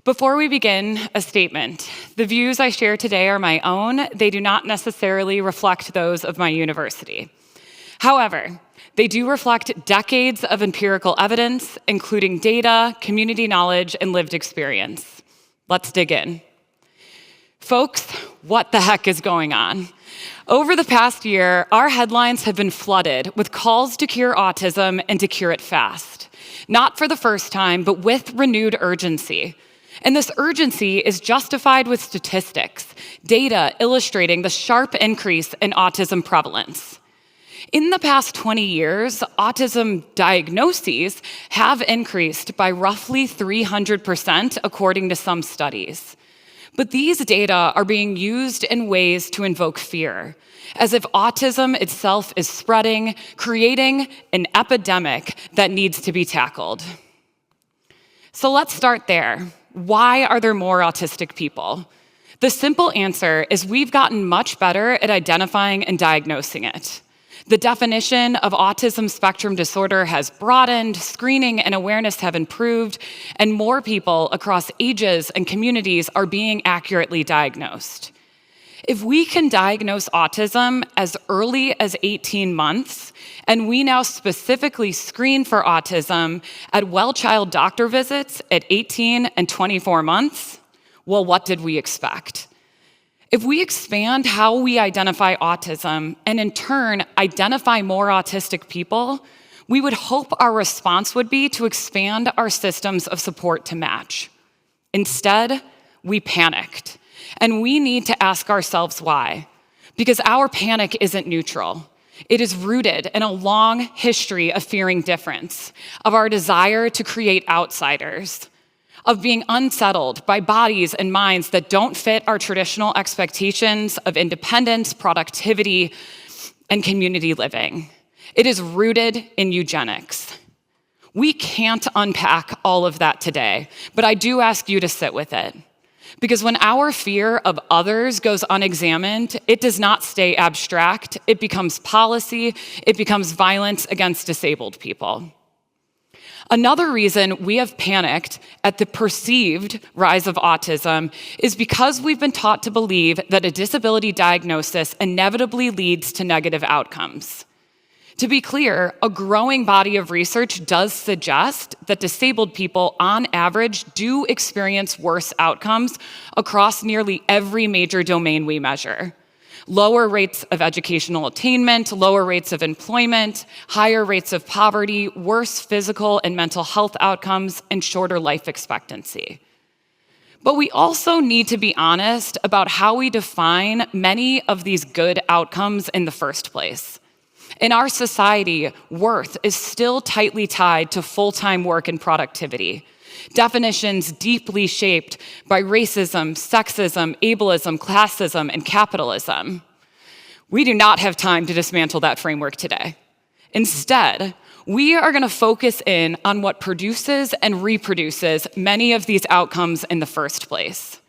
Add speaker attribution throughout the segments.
Speaker 1: Before we begin, a statement. The views I share today are my own. They do not necessarily reflect those of my university. However, they do reflect decades of empirical evidence, including data, community knowledge, and lived experience. Let's dig in. Folks, what the heck is going on? Over the past year, our headlines have been flooded with calls to cure autism and to cure it fast. Not for the first time, but with renewed urgency. And this urgency is justified with statistics, data illustrating the sharp increase in autism prevalence. In the past 20 years, autism diagnoses have increased by roughly 300%, according to some studies. But these data are being used in ways to invoke fear, as if autism itself is spreading, creating an epidemic that needs to be tackled. So let's start there. Why are there more autistic people? The simple answer is we've gotten much better at identifying and diagnosing it. The definition of autism spectrum disorder has broadened, screening and awareness have improved, and more people across ages and communities are being accurately diagnosed. If we can diagnose autism as early as 18 months, and we now specifically screen for autism at well-child doctor visits at 18 and 24 months, well, what did we expect? If we expand how we identify autism and in turn identify more autistic people, we would hope our response would be to expand our systems of support to match. Instead, we panicked. And we need to ask ourselves why. Because our panic isn't neutral. It is rooted in a long history of fearing difference, of our desire to create outsiders, of being unsettled by bodies and minds that don't fit our traditional expectations of independence, productivity, and community living. It is rooted in eugenics. We can't unpack all of that today, but I do ask you to sit with it. Because when our fear of others goes unexamined, it does not stay abstract. It becomes policy. It becomes violence against disabled people. Another reason we have panicked at the perceived rise of autism is because we've been taught to believe that a disability diagnosis inevitably leads to negative outcomes. To be clear, a growing body of research does suggest that disabled people, on average, do experience worse outcomes across nearly every major domain we measure. Lower rates of educational attainment, lower rates of employment, higher rates of poverty, worse physical and mental health outcomes, and shorter life expectancy. But we also need to be honest about how we define many of these good outcomes in the first place. In our society, worth is still tightly tied to full-time work and productivity. Definitions deeply shaped by racism, sexism, ableism, classism, and capitalism. We do not have time to dismantle that framework today. Instead, we are going to focus in on what produces and reproduces many of these outcomes in the first place.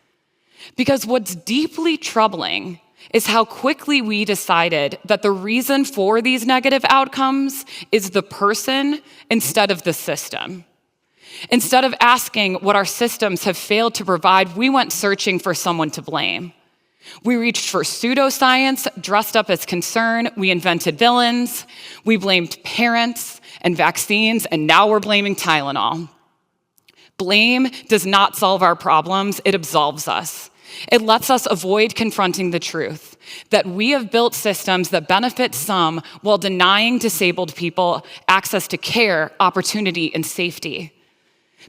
Speaker 1: Because what's deeply troubling is how quickly we decided that the reason for these negative outcomes is the person instead of the system. Instead of asking what our systems have failed to provide, we went searching for someone to blame. We reached for pseudoscience, dressed up as concern, we invented villains, we blamed parents and vaccines, and now we're blaming Tylenol. Blame does not solve our problems, it absolves us. It lets us avoid confronting the truth that we have built systems that benefit some while denying disabled people access to care, opportunity, and safety.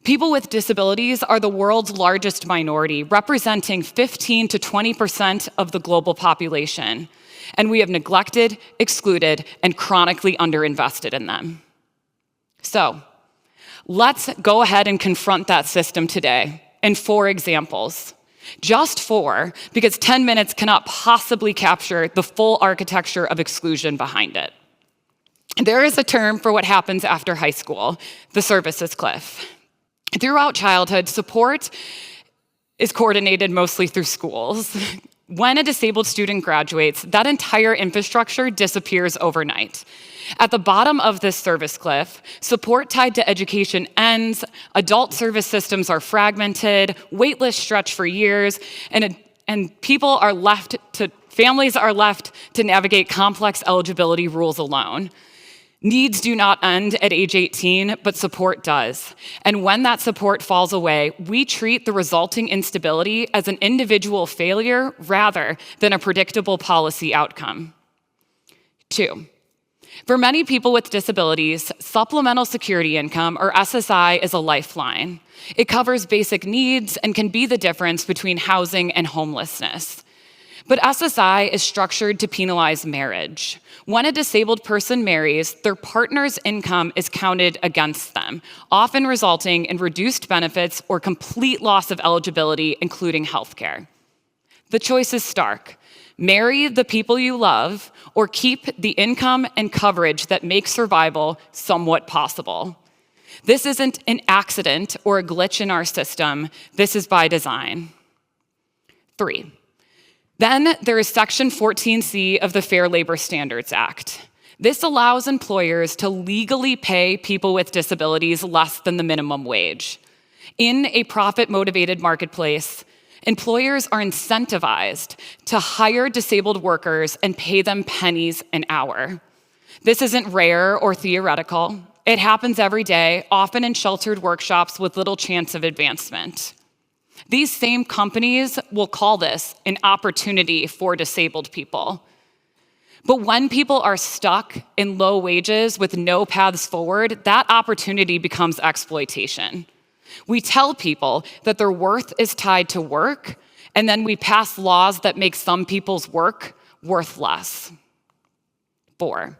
Speaker 1: People with disabilities are the world's largest minority, representing 15 to 20% of the global population, and we have neglected, excluded, and chronically underinvested in them. So, let's go ahead and confront that system today in 4 examples. Just 4, because 10 minutes cannot possibly capture the full architecture of exclusion behind it. There is a term for what happens after high school, the services cliff. Throughout childhood, support is coordinated mostly through schools. When a disabled student graduates, that entire infrastructure disappears overnight. At the bottom of this service cliff, support tied to education ends, adult service systems are fragmented, wait lists stretch for years, and families are left to navigate complex eligibility rules alone. Needs do not end at age 18, but support does. And when that support falls away, we treat the resulting instability as an individual failure rather than a predictable policy outcome. 2, for many people with disabilities, supplemental security income, or SSI, is a lifeline. It covers basic needs and can be the difference between housing and homelessness. But SSI is structured to penalize marriage. When a disabled person marries, their partner's income is counted against them, often resulting in reduced benefits or complete loss of eligibility, including healthcare. The choice is stark. Marry the people you love, or keep the income and coverage that make survival somewhat possible. This isn't an accident or a glitch in our system. This is by design. 3. Then there is Section 14C of the Fair Labor Standards Act. This allows employers to legally pay people with disabilities less than the minimum wage. In a profit-motivated marketplace, employers are incentivized to hire disabled workers and pay them pennies an hour. This isn't rare or theoretical. It happens every day, often in sheltered workshops with little chance of advancement. These same companies will call this an opportunity for disabled people. But when people are stuck in low wages with no paths forward, that opportunity becomes exploitation. We tell people that their worth is tied to work, and then we pass laws that make some people's work worth less. 4.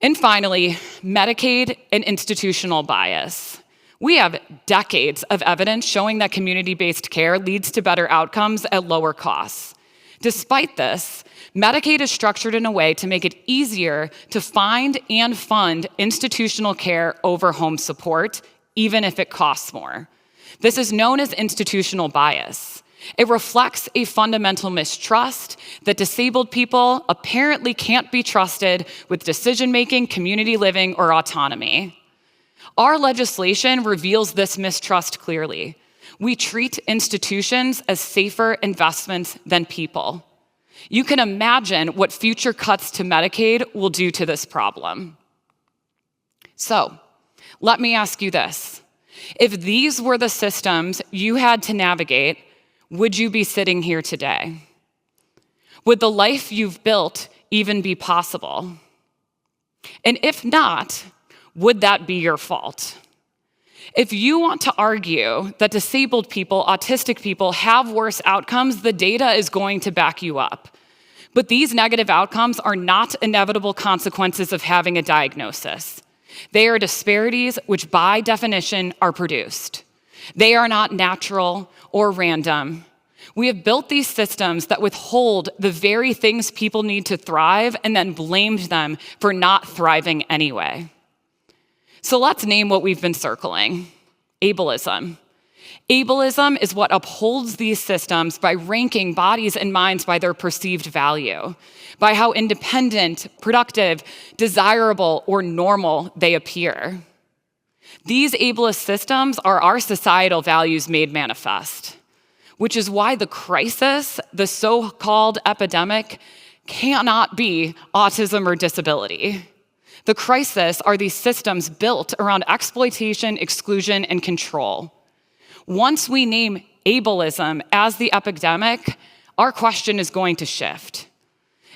Speaker 1: And finally, Medicaid and institutional bias. We have decades of evidence showing that community-based care leads to better outcomes at lower costs. Despite this, Medicaid is structured in a way to make it easier to find and fund institutional care over home support, even if it costs more. This is known as institutional bias. It reflects a fundamental mistrust that disabled people apparently can't be trusted with decision-making, community living, or autonomy. Our legislation reveals this mistrust clearly. We treat institutions as safer investments than people. You can imagine what future cuts to Medicaid will do to this problem. So, let me ask you this. If these were the systems you had to navigate, would you be sitting here today? Would the life you've built even be possible? And if not, would that be your fault? If you want to argue that disabled people, autistic people have worse outcomes, the data is going to back you up. But these negative outcomes are not inevitable consequences of having a diagnosis. They are disparities which by definition are produced. They are not natural or random. We have built these systems that withhold the very things people need to thrive and then blamed them for not thriving anyway. So let's name what we've been circling: ableism. Ableism is what upholds these systems by ranking bodies and minds by their perceived value, by how independent, productive, desirable, or normal they appear. These ableist systems are our societal values made manifest, which is why the crisis, the so-called epidemic, cannot be autism or disability. The crisis are these systems built around exploitation, exclusion, and control. Once we name ableism as the epidemic, our question is going to shift.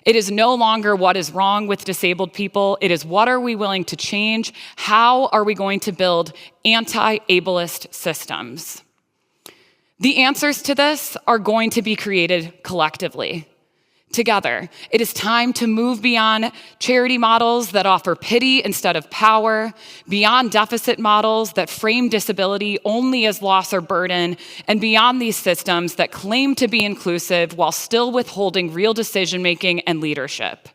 Speaker 1: It is no longer what is wrong with disabled people. It is what are we willing to change? How are we going to build anti-ableist systems? The answers to this are going to be created collectively. Together, it is time to move beyond charity models that offer pity instead of power, beyond deficit models that frame disability only as loss or burden, and beyond these systems that claim to be inclusive while still withholding real decision-making and leadership.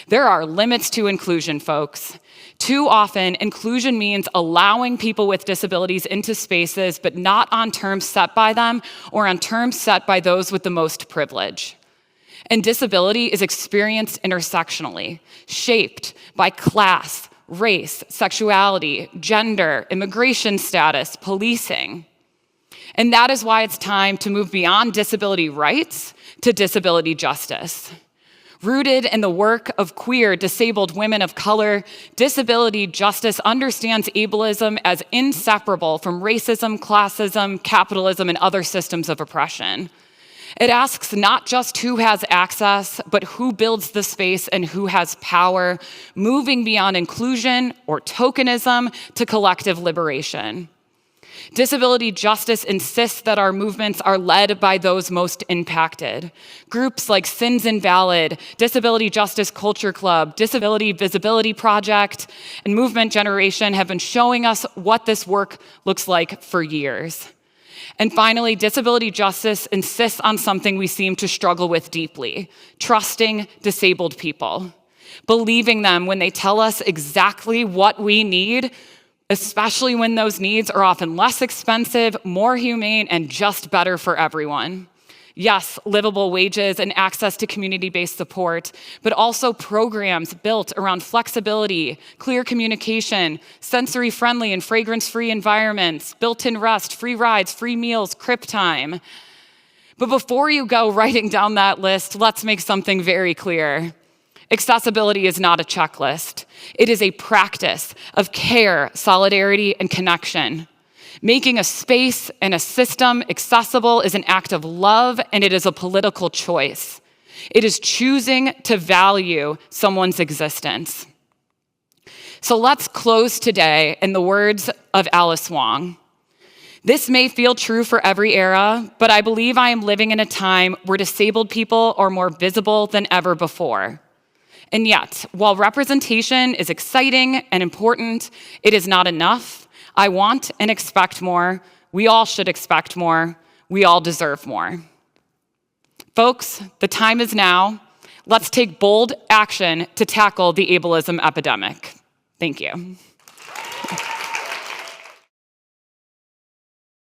Speaker 1: There are limits to inclusion, folks. Too often, inclusion means allowing people with disabilities into spaces, but not on terms set by them or on terms set by those with the most privilege. And disability is experienced intersectionally, shaped by class, race, sexuality, gender, immigration status, policing. And that is why it's time to move beyond disability rights to disability justice. Rooted in the work of queer, disabled women of color, disability justice understands ableism as inseparable from racism, classism, capitalism, and other systems of oppression. It asks not just who has access, but who builds the space and who has power, moving beyond inclusion or tokenism to collective liberation. Disability justice insists that our movements are led by those most impacted. Groups like Sins Invalid, Disability Justice Culture Club, Disability Visibility Project, and Movement Generation have been showing us what this work looks like for years. And finally, disability justice insists on something we seem to struggle with deeply: trusting disabled people, believing them when they tell us exactly what we need, especially when those needs are often less expensive, more humane, and just better for everyone. Yes, livable wages and access to community-based support, but also programs built around flexibility, clear communication, sensory-friendly and fragrance-free environments, built-in rest, free rides, free meals, crib time. But before you go writing down that list, let's make something very clear. Accessibility is not a checklist. It is a practice of care, solidarity, and connection. Making a space and a system accessible is an act of love, and it is a political choice. It is choosing to value someone's existence. So let's close today in the words of Alice Wong. This may feel true for every era, but I believe I am living in a time where disabled people are more visible than ever before. And yet, while representation is exciting and important, it is not enough. I want and expect more. We all should expect more. We all deserve more. Folks, the time is now. Let's take bold action to tackle the ableism epidemic. Thank you.